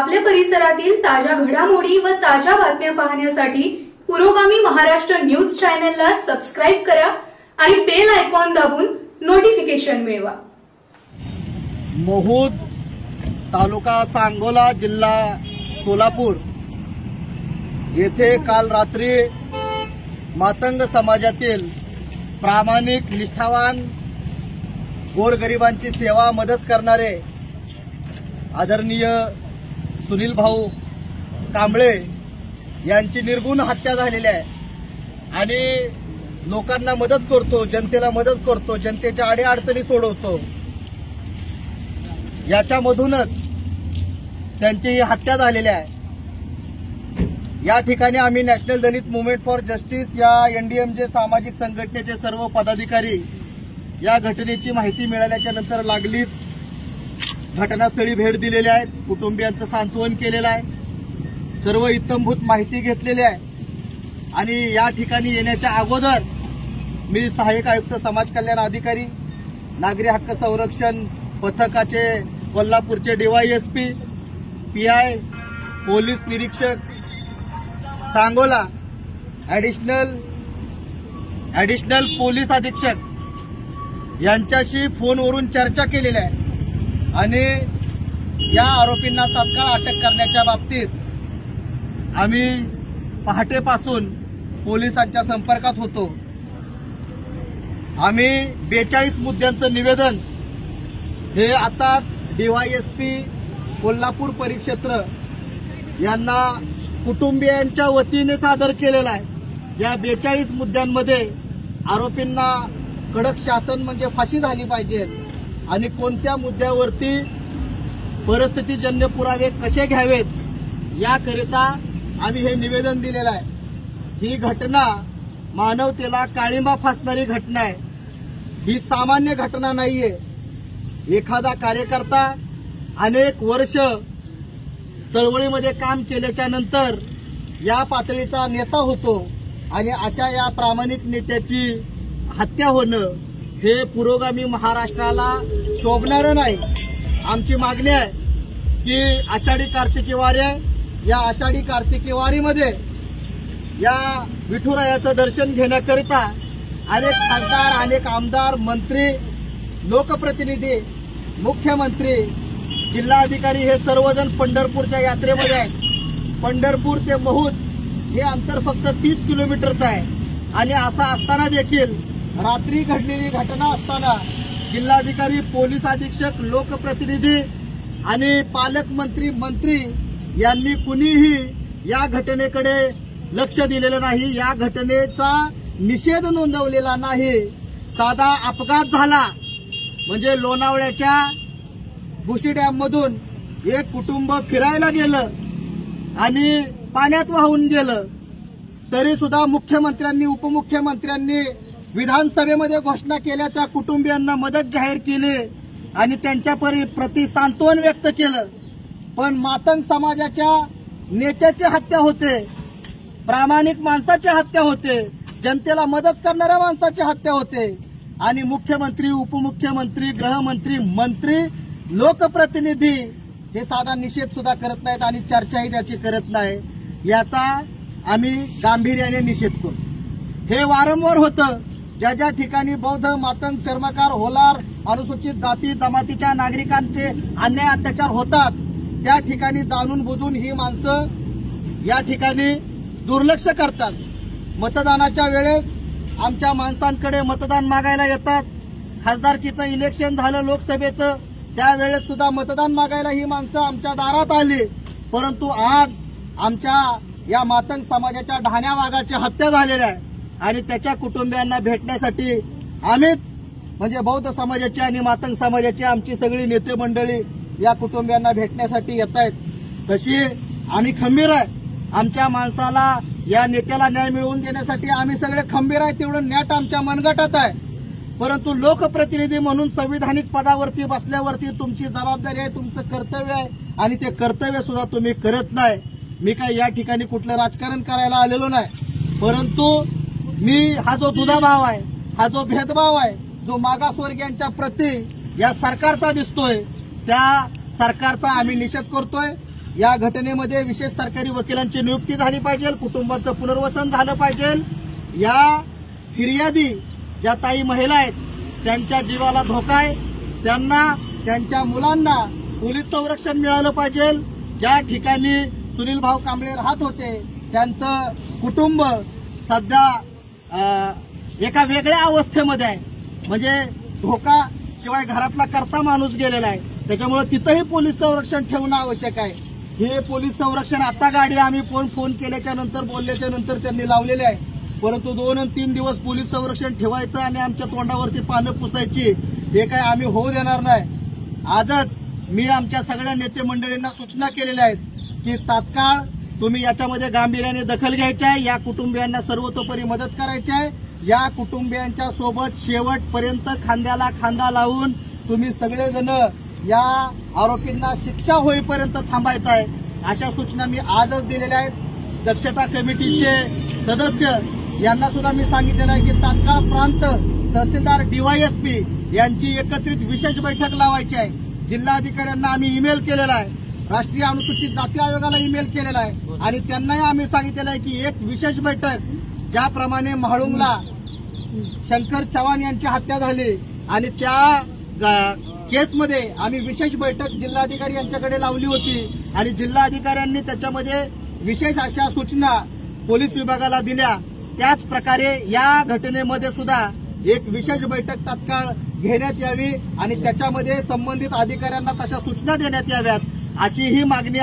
आपल्या परिसरातील ताज्या घडामोडी व ताज्या बातम्या पाहण्यासाठी पुरोगामी महाराष्ट्र न्यूज चॅनलला सबस्क्राइब करा आणि बेल आयकॉन दाबून नोटिफिकेशन मिळवा। महूद तालुका सांगोला जिल्हा सोलापूर येथे काल रात्री मातंग समाजातील प्रामाणिक निष्ठावान गोरगरिबांची सेवा मदत करणारे आदरणीय सुनील भाऊ कांबळे यांची निर्गुण हत्या झालेली आहे आणि लोकांना मदत करतो, जनतेला मदत करतो, जनतेच्या अडीअडचणी सोडवतो, याच्यामधूनच त्यांची ही हत्या झालेली आहे। या ठिकाणी आम्ही national Dalit movement for justice या एनडीएमजे सामाजिक संघटनेचे सर्व पदाधिकारी या घटनेची माहिती मिळाल्याच्या नंतर लागलीच घटनास्थळी भेट दिलेली आहे, कुटुंबियांचं सांत्वन केलेलं आहे, सर्व इत्थंभूत माहिती घेतलेली आहे आणि या ठिकाणी येण्याच्या अगोदर मी सहाय्यक आयुक्त समाज कल्याण अधिकारी नागरी हक्क संरक्षण पथकाचे कोल्हापूरचे डीवायएसपी पीआय पोलीस निरीक्षक सांगोला ऍडिशनल पोलीस अधीक्षक यांच्याशी फोनवरून चर्चा केलेली आहे आणि या आरोपींना तात्काळ अटक करण्याच्या बाबतीत आम्ही पहाटेपासून पोलिसांच्या संपर्कात होतो। आम्ही 42 मुद्द्यांचं निवेदन हे आता डीवायएसपी कोल्हापूर परिक्षेत्र यांना कुटुंबियांच्या वतीने सादर केलेला आहे। या 42 मुद्द्यांमध्ये आरोपींना कडक शासन म्हणजे फाशी झाली पाहिजे आणि कोणत्या मुद्द्यावरती परिस्थितीजन्य पुरावे कसे घ्यावेत याकरिता आम्ही हे निवेदन दिलेलं आहे। ही घटना मानवतेला काळिंबा फासणारी घटना आहे, ही सामान्य घटना नाहीये। एखादा कार्यकर्ता अनेक वर्ष चळवळीमध्ये काम केल्याच्या नंतर या पातळीचा नेता होतो आणि अशा या प्रामाणिक नेत्याची हत्या होणं हे पुरोगामी महाराष्ट्राला शोभणारं नाही। आमची मागणी आहे की आषाढी कार्तिकी वारी आहे, या आषाढी कार्तिकी वारीमध्ये या विठुरायाचं दर्शन घेण्याकरिता अनेक खासदार, अनेक आमदार, मंत्री, लोकप्रतिनिधी, मुख्यमंत्री, जिल्हाधिकारी हे सर्वजण पंढरपूरच्या यात्रेमध्ये आहेत। पंढरपूर ते महूद हे अंतर फक्त 30 किलोमीटरचं आहे आणि असं असताना देखील रात्री घडलेली घटना असताना जिल्हाधिकारी, पोलीस अधीक्षक, लोकप्रतिनिधी आणि पालकमंत्री, मंत्री यांनी कुणीही या घटनेकडे लक्ष दिलेलं नाही, या घटनेचा निषेध नोंदवलेला नाही। साधा अपघात झाला म्हणजे लोणावळ्याच्या भुशी डॅममधून एक कुटुंब फिरायला गेलं आणि पाण्यात वाहून गेलं, तरी सुद्धा मुख्यमंत्र्यांनी, उपमुख्यमंत्र्यांनी विधानसभेमध्ये घोषणा केल्या, त्या कुटुंबियांना मदत जाहीर केली आणि त्यांच्या प्रति सांत्वन व्यक्त केलं। पण मातंग समाजाच्या नेत्याची हत्या होते, प्रामाणिक माणसाची हत्या होते, जनतेला मदत करणाऱ्या माणसाची हत्या होते आणि मुख्यमंत्री, उपमुख्यमंत्री, गृहमंत्री, मंत्री, लोकप्रतिनिधी हे साधा निषेध सुद्धा करत नाहीत आणि चर्चाही त्याची करत नाही। याचा आम्ही गांभीर्याने निषेध करू। हे वारंवार होतं, ज्या ज्या ठिकाणी बौद्ध, मातंग, चर्मकार, होलार, अनुसूचित जाती जमातीच्या नागरिकांचे अन्याय अत्याचार होतात, त्या ठिकाणी जाणून बुजून ही माणसं या ठिकाणी दुर्लक्ष करतात। मतदानाच्या वेळेस आमच्या माणसांकडे मतदान मागायला येतात, खासदारकीचं इलेक्शन झालं लोकसभेचं, त्यावेळेस सुद्धा मतदान मागायला ही माणसं आमच्या दारात आली, परंतु आज आमच्या या मातंग समाजाच्या ढाण्या वाघाची हत्या झालेली आहे आणि त्याच्या कुटुंबियांना भेटण्यासाठी आम्हीच म्हणजे बौद्ध समाजाची आणि मातंग समाजाची आमची सगळी नेते मंडळी या कुटुंबियांना भेटण्यासाठी येत आहेत। तशी आम्ही खंबीर आहे, आमच्या माणसाला, या नेत्याला न्याय मिळवून देण्यासाठी आम्ही सगळे खंबीर आहे, तेवढं नॅट आमच्या मनगटात आहे। परंतु लोकप्रतिनिधी म्हणून संविधानिक पदावरती बसल्यावरती तुमची जबाबदारी आहे, तुमचं कर्तव्य आहे आणि ते कर्तव्य सुद्धा तुम्ही करत नाही। मी काय या ठिकाणी कुठलं राजकारण करायला आलेलो नाही, परंतु मी हा जो दुधाभाव आहे, हा जो भेदभाव आहे, जो मागासवर्गीयांच्या प्रति या सरकारचा दिसतोय, त्या सरकारचा आम्ही निषेध करतोय। या घटनेमध्ये विशेष सरकारी वकिलांची नियुक्ती झाली पाहिजे, कुटुंबाचं पुनर्वसन झालं पाहिजे. या फिर्यादी ज्या ताई महिला आहेत त्यांच्या जीवाला धोका आहे, त्यांना त्यांच्या मुलांना पोलीस संरक्षण मिळालं पाहिजे. ज्या ठिकाणी सुनील भाऊ कांबळे राहत होते त्यांचं कुटुंब सध्या एका वेगळ्या अवस्थेमध्ये आहे, म्हणजे धोका शिवाय घरातला करता माणूस गेलेला आहे. त्याच्यामुळे तिथंही पोलीस संरक्षण ठेवणं आवश्यक आहे. हे पोलीस संरक्षण आता गाडी आम्ही फोन केल्याच्या नंतर बोलल्याच्या नंतर त्यांनी लावलेले आहे, परंतु 2 आणि 3 दिवस पोलीस संरक्षण ठेवायचं आणि आमच्या तोंडावरती पानं पुसायची हे काय आम्ही होऊ देणार नाही. आजच मी आमच्या सगळ्या नेते मंडळींना सूचना केलेल्या आहेत की तात्काळ तुम्ही याच्यामध्ये गांभीर्याने दखल घ्यायची आहे, या कुटुंबियांना सर्वतोपरी मदत करायची आहे. या कुटुंबियांच्या सोबत शेवटपर्यंत खांद्याला खांदा लावून तुम्ही सगळेजण या आरोपींना शिक्षा होईपर्यंत थांबायचं आहे, अशा सूचना मी आजच दिलेल्या आहेत. दक्षता कमिटीचे सदस्य यांना सुद्धा मी सांगितलेलं आहे की तात्काळ प्रांत तहसीलदार डीवायएसपी यांची एकत्रित विशेष बैठक लावायची आहे. जिल्हाधिकाऱ्यांना आम्ही ईमेल केलेला आहे, राष्ट्रीय अनुसूचित जाती आयोगाला ईमेल केलेला आहे आणि त्यांनाही आम्ही सांगितलेलं आहे की एक विशेष बैठक, ज्याप्रमाणे म्हाळुंगला शंकर चव्हाण यांची हत्या झाली आणि त्या केसमध्ये आम्ही विशेष बैठक जिल्हाधिकारी यांच्याकडे लावली होती आणि जिल्हाधिकाऱ्यांनी त्याच्यामध्ये विशेष अशा सूचना पोलीस विभागाला दिल्या. त्याच प्रकारे या घटनेमध्ये सुद्धा एक विशेष बैठक तात्काळ घेण्यात यावी आणि त्याच्यामध्ये संबंधित अधिकाऱ्यांना तशा सूचना देण्यात याव्यात, अशी ही मागणी